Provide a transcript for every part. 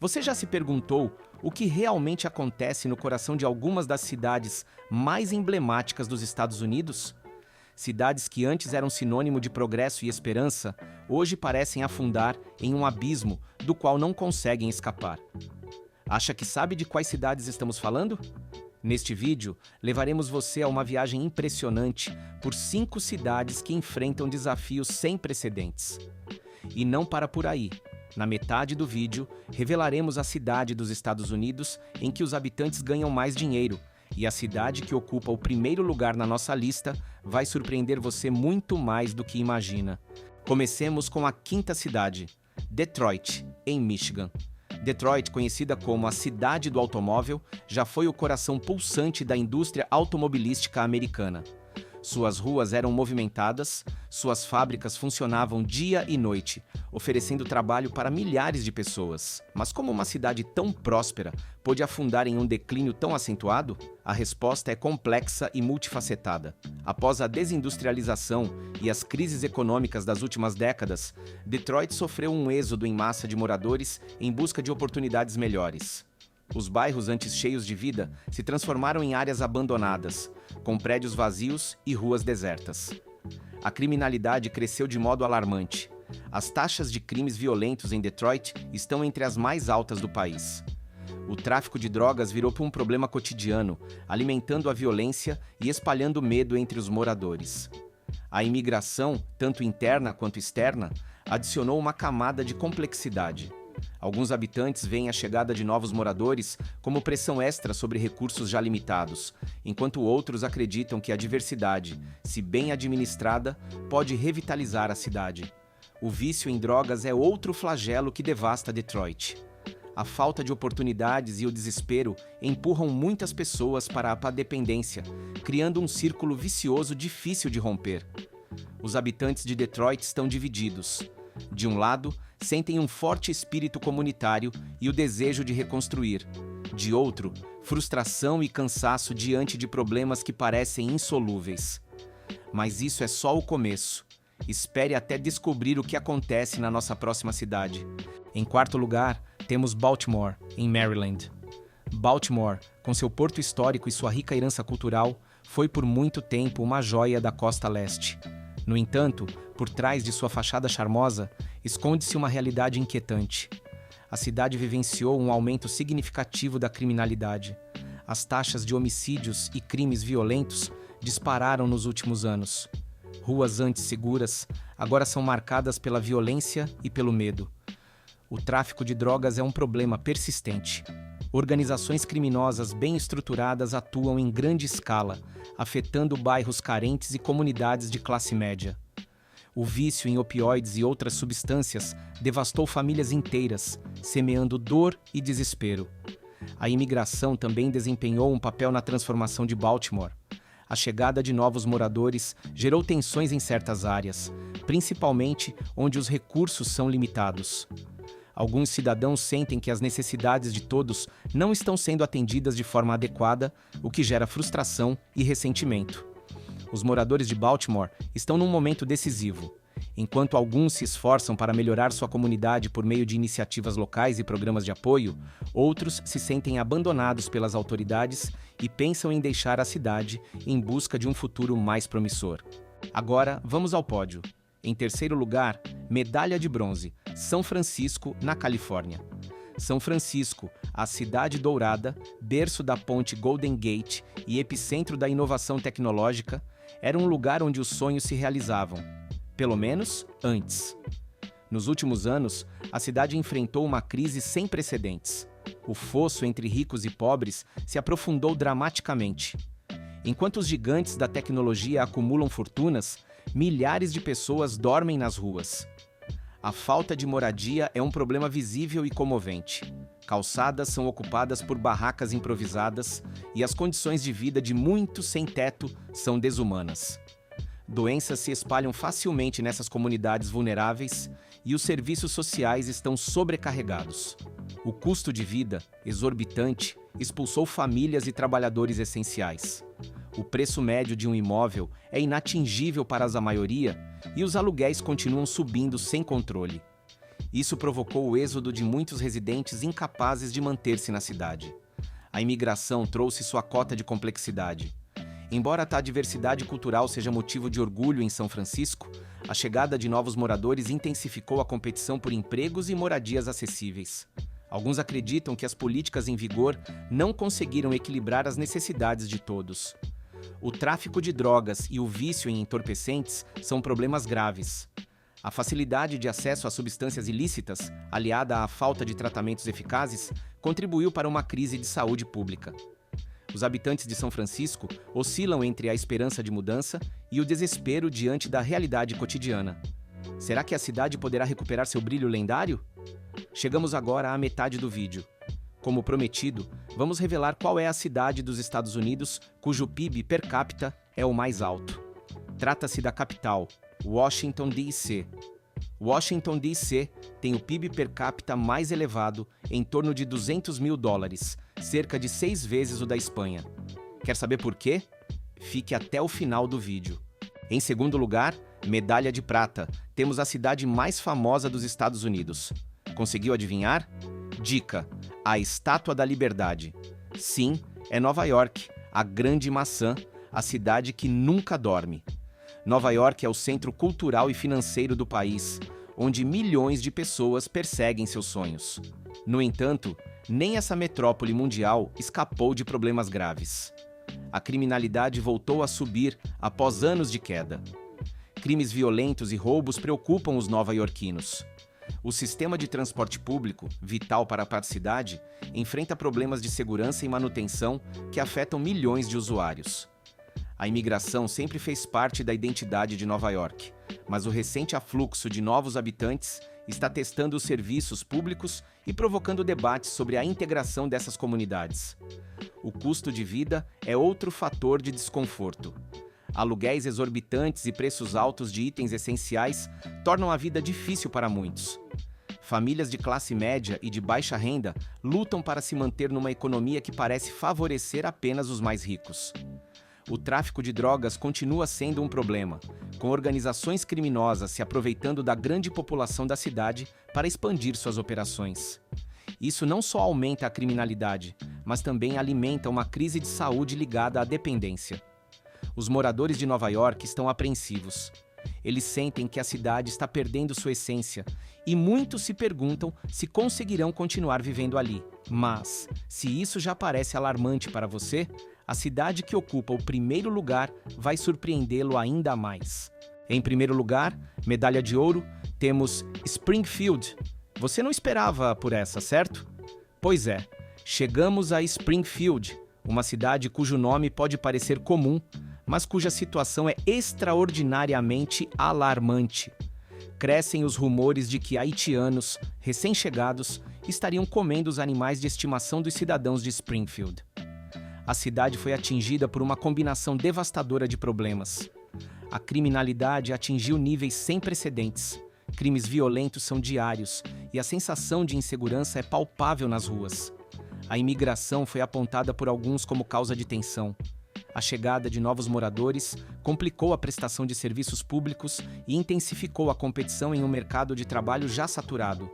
Você já se perguntou o que realmente acontece no coração de algumas das cidades mais emblemáticas dos Estados Unidos? Cidades que antes eram sinônimo de progresso e esperança, hoje parecem afundar em um abismo do qual não conseguem escapar. Acha que sabe de quais cidades estamos falando? Neste vídeo, levaremos você a uma viagem impressionante por 5 cidades que enfrentam desafios sem precedentes. E não para por aí. Na metade do vídeo, revelaremos a cidade dos Estados Unidos em que os habitantes ganham mais dinheiro, e a cidade que ocupa o primeiro lugar na nossa lista vai surpreender você muito mais do que imagina. Comecemos com a 5ª cidade, Detroit, em Michigan. Detroit, conhecida como a cidade do automóvel, já foi o coração pulsante da indústria automobilística americana. Suas ruas eram movimentadas, suas fábricas funcionavam dia e noite, oferecendo trabalho para milhares de pessoas. Mas como uma cidade tão próspera pôde afundar em um declínio tão acentuado? A resposta é complexa e multifacetada. Após a desindustrialização e as crises econômicas das últimas décadas, Detroit sofreu um êxodo em massa de moradores em busca de oportunidades melhores. Os bairros antes cheios de vida se transformaram em áreas abandonadas, com prédios vazios e ruas desertas. A criminalidade cresceu de modo alarmante. As taxas de crimes violentos em Detroit estão entre as mais altas do país. O tráfico de drogas virou um problema cotidiano, alimentando a violência e espalhando medo entre os moradores. A imigração, tanto interna quanto externa, adicionou uma camada de complexidade. Alguns habitantes veem a chegada de novos moradores como pressão extra sobre recursos já limitados, enquanto outros acreditam que a diversidade, se bem administrada, pode revitalizar a cidade. O vício em drogas é outro flagelo que devasta Detroit. A falta de oportunidades e o desespero empurram muitas pessoas para a dependência, criando um círculo vicioso difícil de romper. Os habitantes de Detroit estão divididos. De um lado, sentem um forte espírito comunitário e o desejo de reconstruir. De outro, frustração e cansaço diante de problemas que parecem insolúveis. Mas isso é só o começo. Espere até descobrir o que acontece na nossa próxima cidade. Em 4º lugar, temos Baltimore, em Maryland. Baltimore, com seu porto histórico e sua rica herança cultural, foi por muito tempo uma joia da costa leste. No entanto, por trás de sua fachada charmosa, esconde-se uma realidade inquietante. A cidade vivenciou um aumento significativo da criminalidade. As taxas de homicídios e crimes violentos dispararam nos últimos anos. Ruas antes seguras agora são marcadas pela violência e pelo medo. O tráfico de drogas é um problema persistente. Organizações criminosas bem estruturadas atuam em grande escala, afetando bairros carentes e comunidades de classe média. O vício em opioides e outras substâncias devastou famílias inteiras, semeando dor e desespero. A imigração também desempenhou um papel na transformação de Baltimore. A chegada de novos moradores gerou tensões em certas áreas, principalmente onde os recursos são limitados. Alguns cidadãos sentem que as necessidades de todos não estão sendo atendidas de forma adequada, o que gera frustração e ressentimento. Os moradores de Baltimore estão num momento decisivo. Enquanto alguns se esforçam para melhorar sua comunidade por meio de iniciativas locais e programas de apoio, outros se sentem abandonados pelas autoridades e pensam em deixar a cidade em busca de um futuro mais promissor. Agora, vamos ao pódio. Em 3º lugar, medalha de bronze, São Francisco, na Califórnia. São Francisco, a cidade dourada, berço da ponte Golden Gate e epicentro da inovação tecnológica, era um lugar onde os sonhos se realizavam. Pelo menos, antes. Nos últimos anos, a cidade enfrentou uma crise sem precedentes. O fosso entre ricos e pobres se aprofundou dramaticamente. Enquanto os gigantes da tecnologia acumulam fortunas, milhares de pessoas dormem nas ruas. A falta de moradia é um problema visível e comovente. Calçadas são ocupadas por barracas improvisadas e as condições de vida de muitos sem teto são desumanas. Doenças se espalham facilmente nessas comunidades vulneráveis e os serviços sociais estão sobrecarregados. O custo de vida, exorbitante, expulsou famílias e trabalhadores essenciais. O preço médio de um imóvel é inatingível para a maioria e os aluguéis continuam subindo sem controle. Isso provocou o êxodo de muitos residentes incapazes de manter-se na cidade. A imigração trouxe sua cota de complexidade. Embora a diversidade cultural seja motivo de orgulho em São Francisco, a chegada de novos moradores intensificou a competição por empregos e moradias acessíveis. Alguns acreditam que as políticas em vigor não conseguiram equilibrar as necessidades de todos. O tráfico de drogas e o vício em entorpecentes são problemas graves. A facilidade de acesso a substâncias ilícitas, aliada à falta de tratamentos eficazes, contribuiu para uma crise de saúde pública. Os habitantes de São Francisco oscilam entre a esperança de mudança e o desespero diante da realidade cotidiana. Será que a cidade poderá recuperar seu brilho lendário? Chegamos agora à metade do vídeo. Como prometido, vamos revelar qual é a cidade dos Estados Unidos cujo PIB per capita é o mais alto. Trata-se da capital, Washington, D.C. Washington, D.C. tem o PIB per capita mais elevado, em torno de $200 mil, cerca de 6 vezes o da Espanha. Quer saber por quê? Fique até o final do vídeo. Em segundo lugar, medalha de prata, temos a cidade mais famosa dos Estados Unidos. Conseguiu adivinhar? Dica: a Estátua da Liberdade. Sim, é Nova York, a grande maçã, a cidade que nunca dorme. Nova York é o centro cultural e financeiro do país, onde milhões de pessoas perseguem seus sonhos. No entanto, nem essa metrópole mundial escapou de problemas graves. A criminalidade voltou a subir após anos de queda. Crimes violentos e roubos preocupam os nova-iorquinos. O sistema de transporte público, vital para a cidade, enfrenta problemas de segurança e manutenção que afetam milhões de usuários. A imigração sempre fez parte da identidade de Nova York, mas o recente afluxo de novos habitantes está testando os serviços públicos e provocando debates sobre a integração dessas comunidades. O custo de vida é outro fator de desconforto. Aluguéis exorbitantes e preços altos de itens essenciais tornam a vida difícil para muitos. Famílias de classe média e de baixa renda lutam para se manter numa economia que parece favorecer apenas os mais ricos. O tráfico de drogas continua sendo um problema, com organizações criminosas se aproveitando da grande população da cidade para expandir suas operações. Isso não só aumenta a criminalidade, mas também alimenta uma crise de saúde ligada à dependência. Os moradores de Nova York estão apreensivos. Eles sentem que a cidade está perdendo sua essência e muitos se perguntam se conseguirão continuar vivendo ali. Mas, se isso já parece alarmante para você, a cidade que ocupa o primeiro lugar vai surpreendê-lo ainda mais. Em primeiro lugar, medalha de ouro, temos Springfield. Você não esperava por essa, certo? Pois é, chegamos a Springfield, uma cidade cujo nome pode parecer comum, mas cuja situação é extraordinariamente alarmante. Crescem os rumores de que haitianos, recém-chegados, estariam comendo os animais de estimação dos cidadãos de Springfield. A cidade foi atingida por uma combinação devastadora de problemas. A criminalidade atingiu níveis sem precedentes. Crimes violentos são diários e a sensação de insegurança é palpável nas ruas. A imigração foi apontada por alguns como causa de tensão. A chegada de novos moradores complicou a prestação de serviços públicos e intensificou a competição em um mercado de trabalho já saturado.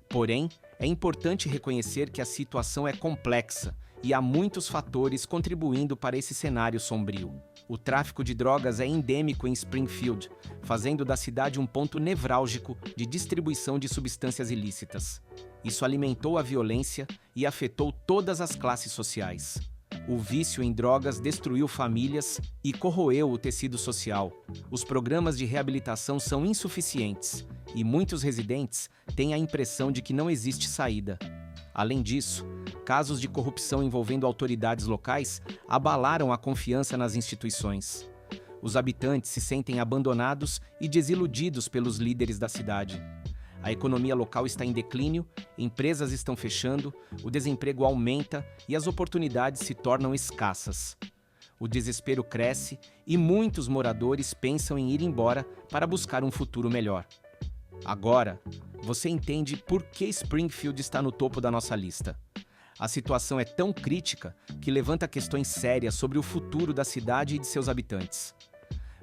Porém, é importante reconhecer que a situação é complexa e há muitos fatores contribuindo para esse cenário sombrio. O tráfico de drogas é endêmico em Springfield, fazendo da cidade um ponto nevrálgico de distribuição de substâncias ilícitas. Isso alimentou a violência e afetou todas as classes sociais. O vício em drogas destruiu famílias e corroeu o tecido social. Os programas de reabilitação são insuficientes e muitos residentes têm a impressão de que não existe saída. Além disso, casos de corrupção envolvendo autoridades locais abalaram a confiança nas instituições. Os habitantes se sentem abandonados e desiludidos pelos líderes da cidade. A economia local está em declínio, empresas estão fechando, o desemprego aumenta e as oportunidades se tornam escassas. O desespero cresce e muitos moradores pensam em ir embora para buscar um futuro melhor. Agora, você entende por que Springfield está no topo da nossa lista. A situação é tão crítica que levanta questões sérias sobre o futuro da cidade e de seus habitantes.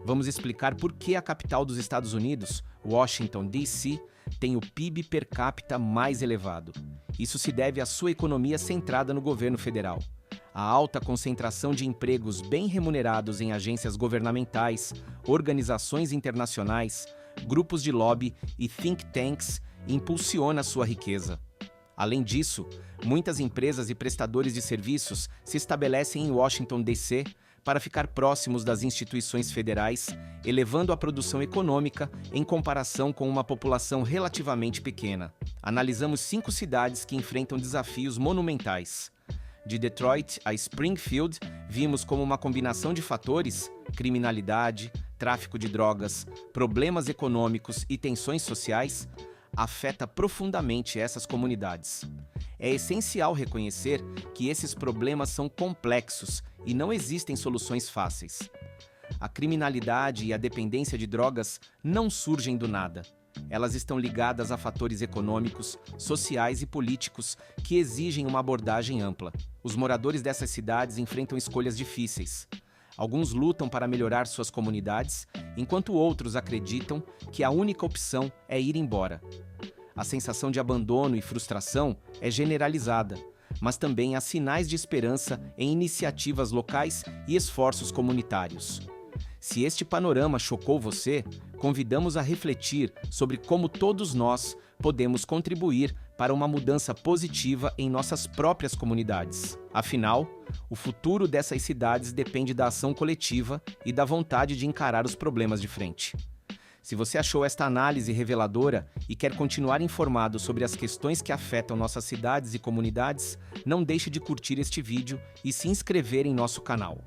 Vamos explicar por que a capital dos Estados Unidos, Washington, D.C., tem o PIB per capita mais elevado. Isso se deve à sua economia centrada no governo federal. A alta concentração de empregos bem remunerados em agências governamentais, organizações internacionais, grupos de lobby e think tanks impulsiona sua riqueza. Além disso, muitas empresas e prestadores de serviços se estabelecem em Washington, D.C., para ficar próximos das instituições federais, elevando a produção econômica em comparação com uma população relativamente pequena. Analisamos 5 cidades que enfrentam desafios monumentais. De Detroit a Springfield, vimos como uma combinação de fatores, criminalidade, tráfico de drogas, problemas econômicos e tensões sociais, afeta profundamente essas comunidades. É essencial reconhecer que esses problemas são complexos e não existem soluções fáceis. A criminalidade e a dependência de drogas não surgem do nada. Elas estão ligadas a fatores econômicos, sociais e políticos que exigem uma abordagem ampla. Os moradores dessas cidades enfrentam escolhas difíceis. Alguns lutam para melhorar suas comunidades, enquanto outros acreditam que a única opção é ir embora. A sensação de abandono e frustração é generalizada, mas também há sinais de esperança em iniciativas locais e esforços comunitários. Se este panorama chocou você, convidamos a refletir sobre como todos nós podemos contribuir para uma mudança positiva em nossas próprias comunidades. Afinal, o futuro dessas cidades depende da ação coletiva e da vontade de encarar os problemas de frente. Se você achou esta análise reveladora e quer continuar informado sobre as questões que afetam nossas cidades e comunidades, não deixe de curtir este vídeo e se inscrever em nosso canal.